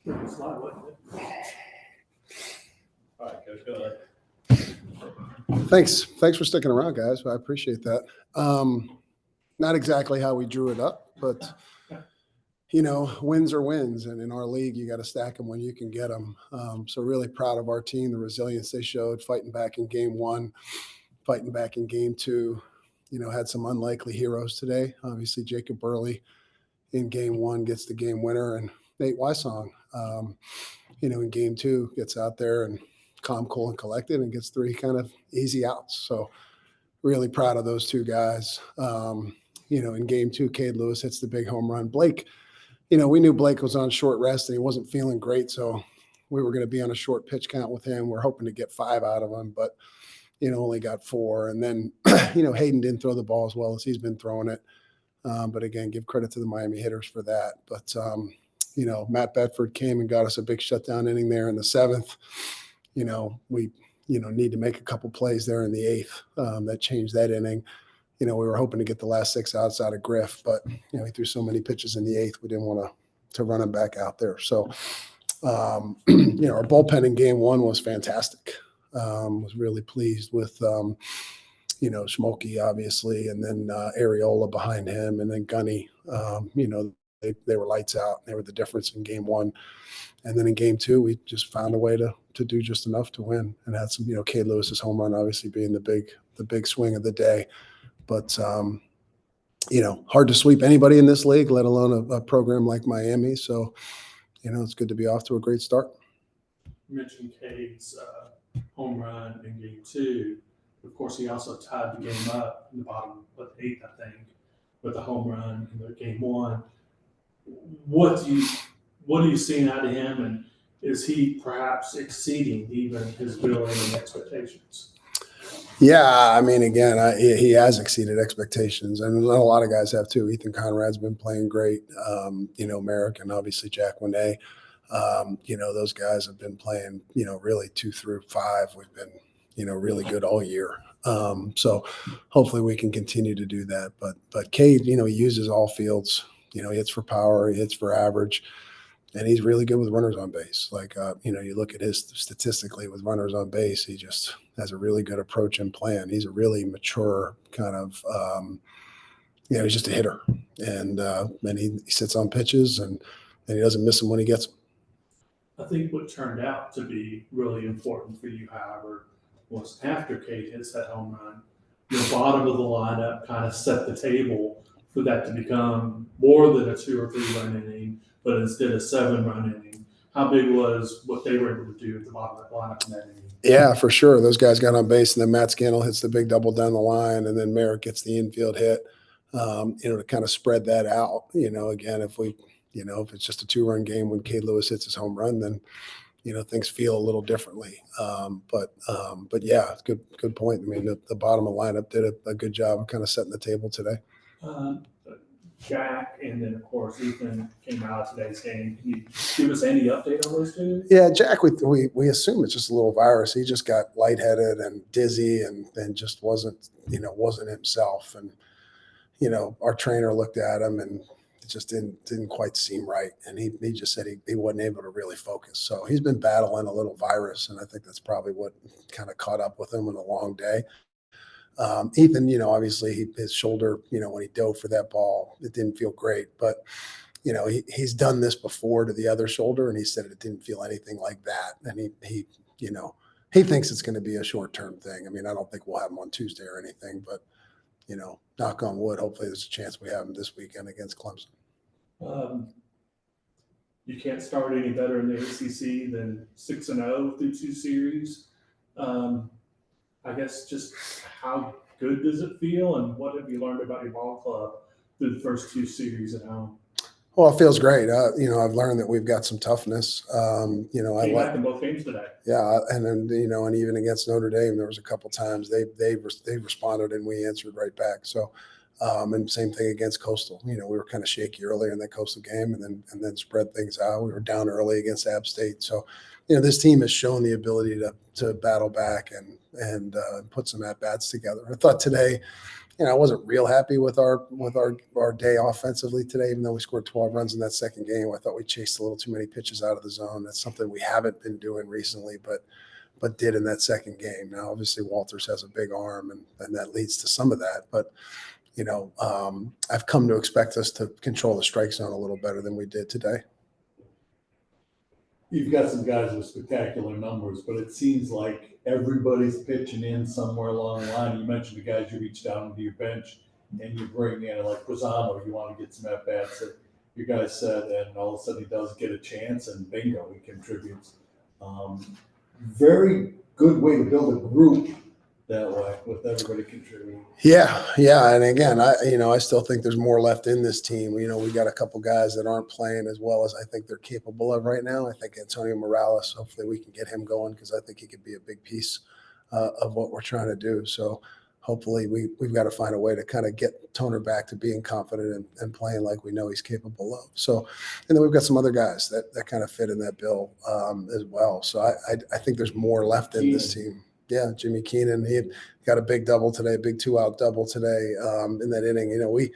It's not, wasn't it? All right, Coach, go ahead. Thanks for sticking around, guys. I appreciate that. Not exactly how we drew it up, but wins are wins, and in our league, you got to stack them when you can get them. So really proud of our team, the resilience they showed, fighting back in game one, fighting back in game two. Had some unlikely heroes today. Obviously, Jacob Burley in game one gets the game winner, and Nate Wysong, in game two gets out there and calm, cool, and collected and gets 3 kind of easy outs. So really proud of those 2 guys. In game 2, Cade Lewis hits the big home run. Blake, we knew Blake was on short rest and he wasn't feeling great. So we were going to be on a short pitch count with him. We're hoping to get 5 out of him, but, only got 4. And then, Hayden didn't throw the ball as well as he's been throwing it. But again, give credit to the Miami hitters for that. But, Matt Bedford came and got us a big shutdown inning there in the 7th. We need to make a couple plays there in the 8th that changed that inning. We were hoping to get the last 6 outs out of Griff, but he threw so many pitches in the 8th, we didn't want to run him back out there. So, our bullpen in game 1 was fantastic. Was really pleased with, Smokey, obviously, and then Areola behind him, and then Gunny. They were lights out. They were the difference in game 1. And then in game 2, we just found a way to do just enough to win, and had some, Cade Lewis's home run obviously being the big swing of the day. But, hard to sweep anybody in this league, let alone a program like Miami. So, it's good to be off to a great start. You mentioned Cade's home run in game 2. Of course, he also tied the game up in the bottom of the 8th, I think, with a home run in game 1. What are you seeing out of him, and is he perhaps exceeding even his ability and expectations? Yeah, I mean, again, he has exceeded expectations, and a lot of guys have too. Ethan Conrad's been playing great. Merrick and obviously Jack Winay. Those guys have been playing, really 2 through 5. We've been, really good all year. So hopefully we can continue to do that. But Cade, he uses all fields. He hits for power, he hits for average, and he's really good with runners on base. Like, you look at his statistically with runners on base, he just has a really good approach and plan. He's a really mature kind of, he's just a hitter. And he sits on pitches and he doesn't miss them when he gets them. I think what turned out to be really important for you, however, was after Cade hits that home run, the bottom of the lineup kind of set the table for that to become more than a 2 or 3 run inning, but instead a 7-run inning. How big was what they were able to do at the bottom of the lineup in that inning? Yeah, for sure. Those guys got on base, and then Matt Scannell hits the big double down the line, and then Merrick gets the infield hit, to kind of spread that out. Again, if it's just a 2-run game when Cade Lewis hits his home run, then, things feel a little differently. But yeah, good point. I mean, the bottom of the lineup did a good job of kind of setting the table today. Jack, and then, of course, Ethan came out of today's game. Can you give us any update on those 2? Yeah, Jack, we assume it's just a little virus. He just got lightheaded and dizzy and just wasn't himself. And, our trainer looked at him and it just didn't quite seem right. And he just said he wasn't able to really focus. So he's been battling a little virus, and I think that's probably what kind of caught up with him in a long day. Ethan, obviously his shoulder, when he dove for that ball, it didn't feel great, but he's done this before to the other shoulder, and he said it didn't feel anything like that. And he thinks it's going to be a short-term thing. I mean, I don't think we'll have him on Tuesday or anything, but knock on wood, hopefully there's a chance we have him this weekend against Clemson. You can't start any better in the ACC than 6-0 through 2 series. I guess just how good does it feel, and what have you learned about your ball club through the first 2 series at home? Well, it feels great. I've learned that we've got some toughness. Came back in both games today. Yeah, and then and even against Notre Dame, there was a couple times they responded and we answered right back. So, and same thing against Coastal. We were kind of shaky earlier in that Coastal game, and then spread things out. We were down early against App State. So, this team has shown the ability to battle back and put some at bats together. I thought today, I wasn't real happy with our day offensively today, even though we scored 12 runs in that second game. I thought we chased a little too many pitches out of the zone. That's something we haven't been doing recently, but did in that second game. Now, obviously, Walters has a big arm, and that leads to some of that. But I've come to expect us to control the strike zone a little better than we did today. You've got some guys with spectacular numbers, but it seems like everybody's pitching in somewhere along the line. You mentioned the guys you reach down into your bench and you bring in, like Brazano, you want to get some at bats that your guy said, and all of a sudden he does get a chance, and bingo, he contributes. Very good way to build a group that way with everybody contributing. Yeah. And again, I still think there's more left in this team. We got a couple guys that aren't playing as well as I think they're capable of right now. I think Antonio Morales, hopefully we can get him going because I think he could be a big piece of what we're trying to do. So hopefully we've got to find a way to kind of get Toner back to being confident and playing like we know he's capable of. So, and then we've got some other guys that kind of fit in that bill as well. So I think there's more left in this team. Yeah, Jimmy Keenan, he got a big double today, big 2-out double today in that inning. We,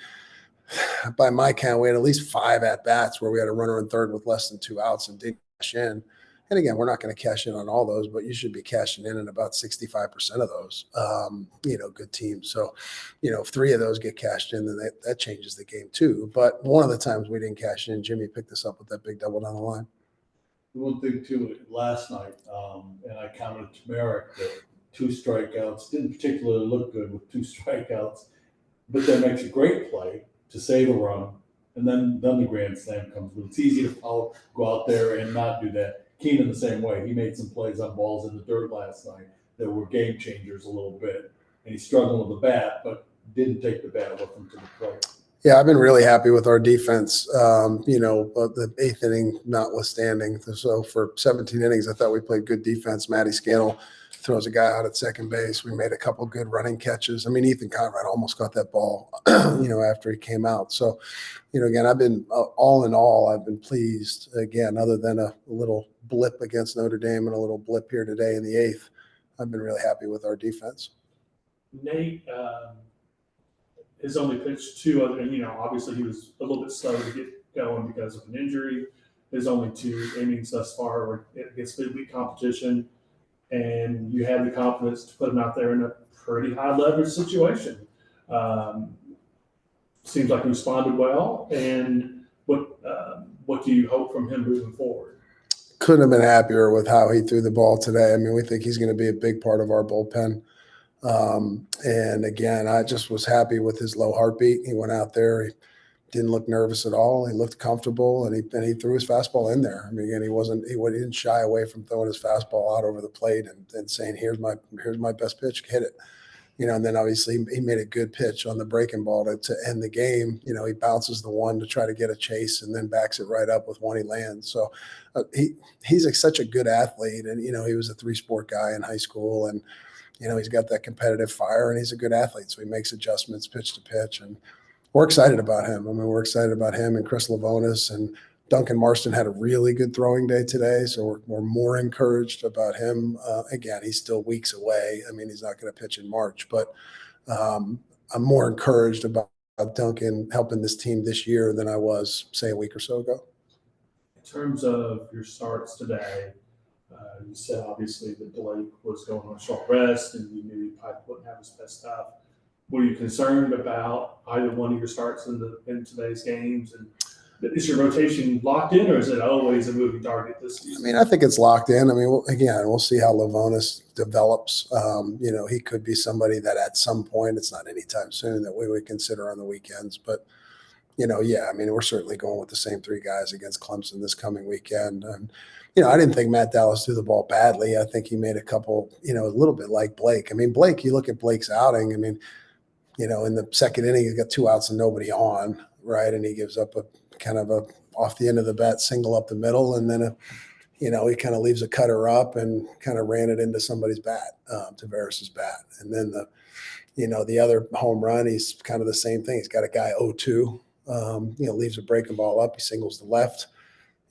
by my count, we had at least 5 at-bats where we had a runner in third with less than 2 outs and didn't cash in. And again, we're not going to cash in on all those, but you should be cashing in about 65% of those, good teams. So, if 3 of those get cashed in, then that changes the game too. But one of the times we didn't cash in, Jimmy picked us up with that big double down the line. One thing too, last night, and I commented to Merrick that 2 strikeouts didn't particularly look good with 2 strikeouts, but that makes a great play to save a run, and then the grand slam comes. But it's easy to go out there and not do that. Keenan the same way. He made some plays on balls in the dirt last night that were game changers a little bit, and he struggled with the bat, but didn't take the bat with him to the plate. Yeah, I've been really happy with our defense, the 8th inning notwithstanding. So for 17 innings, I thought we played good defense. Matty Scannell throws a guy out at second base. We made a couple good running catches. I mean, Ethan Conrad almost got that ball, after he came out. So, again, I've been all in all, I've been pleased. Again, other than a little blip against Notre Dame and a little blip here today in the 8th, I've been really happy with our defense. Nate has only pitched 2 other, and obviously he was a little bit slow to get going because of an injury. His only 2 innings thus far against midweek competition, and you had the confidence to put him out there in a pretty high leverage situation. Seems like he responded well. And what do you hope from him moving forward? Couldn't have been happier with how he threw the ball today. I mean, we think he's going to be a big part of our bullpen. And again, I just was happy with his low heartbeat. He went out there. He didn't look nervous at all. He looked comfortable, and he threw his fastball in there. I mean, again, he didn't shy away from throwing his fastball out over the plate and saying, here's my best pitch, hit it. And then obviously he made a good pitch on the breaking ball to end the game. He bounces the one to try to get a chase and then backs it right up with one he lands. So he's such a good athlete, and he was a 3-sport guy in high school, and he's got that competitive fire, and he's a good athlete. So he makes adjustments pitch to pitch, and we're excited about him. I mean, we're excited about him and Chris Lavonis, and Duncan Marston had a really good throwing day today. So we're more encouraged about him. Again, he's still weeks away. I mean, he's not going to pitch in March, but I'm more encouraged about Duncan helping this team this year than I was, say, a week or so ago. In terms of your starts today, you said obviously that Blake was going on a short rest, and you knew he probably wouldn't have his best stuff. Were you concerned about either one of your starts in today's games? And is your rotation locked in, or is it always a moving target this season? I mean, I think it's locked in. I mean, we'll see how Lavonis develops. He could be somebody that at some point, it's not anytime soon, that we would consider on the weekends. But, I mean, we're certainly going with the same 3 guys against Clemson this coming weekend. And, I didn't think Matt Dallas threw the ball badly. I think he made a couple, a little bit like Blake. I mean, Blake, you look at Blake's outing, I mean, in the second inning, he's got 2 outs and nobody on, right? And he gives up a kind of a off the end of the bat single up the middle, and then he kind of leaves a cutter up and kind of ran it into somebody's bat, Tavares's bat. And then the other home run, he's kind of the same thing. He's got a guy 0-2, leaves a breaking ball up. He singles the left.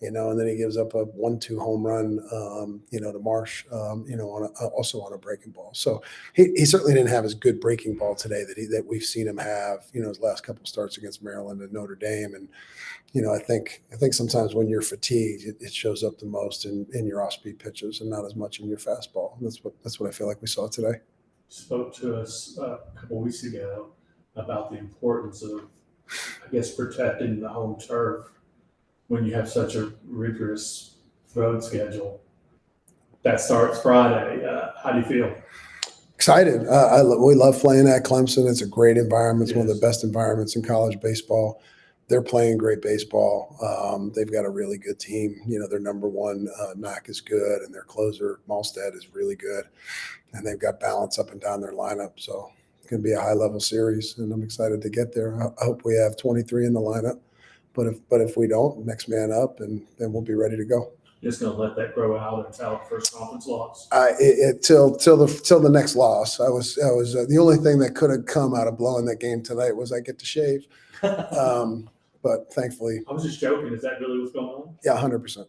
and then he gives up a 1-2 home run, to Marsh, also on a breaking ball. So he certainly didn't have his good breaking ball today that we've seen him have, his last couple starts against Maryland and Notre Dame. And, I think sometimes when you're fatigued, it shows up the most in your off-speed pitches and not as much in your fastball. And that's what I feel like we saw today. Spoke to us a couple weeks ago about the importance of, I guess, protecting the home turf when you have such a rigorous road schedule. That starts Friday. How do you feel? Excited. We love playing at Clemson. It's a great environment. It's one of Yes. the best environments in college baseball. They're playing great baseball. They've got a really good team. Their number one, Knock, is good, and their closer, Malstead, is really good. And they've got balance up and down their lineup. So it's going to be a high-level series, and I'm excited to get there. I hope we have 23 in the lineup. But if we don't, next man up, and then we'll be ready to go. Just going to let that grow out until the first conference loss. Till the next loss. I was the only thing that could have come out of blowing that game tonight was I get to shave. But thankfully, I was just joking. Is that really what's going on? yeah, 100%.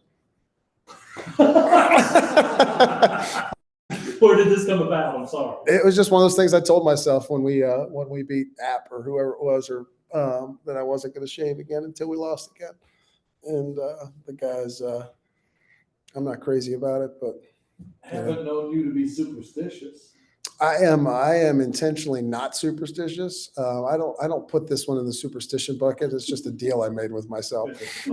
Or did this come about? I'm sorry. It was just one of those things I told myself when we beat App or whoever it was, or that I wasn't going to shave again until we lost again. And the guys, I'm not crazy about it, but I haven't known you to be superstitious. I am intentionally not superstitious. I don't put this one in the superstition bucket. It's just a deal I made with myself. I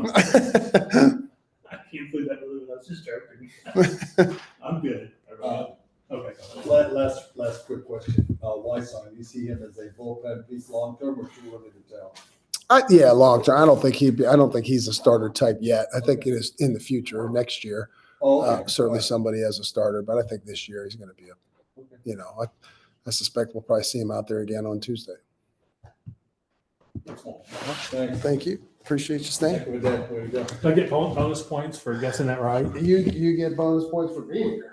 can't believe that. I was just joking. I'm good. Okay. Last quick question. Wyson, do you see him as a bullpen piece long term, or too early to tell? Yeah, long term. I don't think he's a starter type yet. I think it is in the future, next year. Certainly somebody as a starter, but I think this year he's going to be I suspect we'll probably see him out there again on Tuesday. Thanks. Thank you. Appreciate you staying. Heck of a day. Way to go. Do I get bonus points for guessing that right? You get bonus points for being here.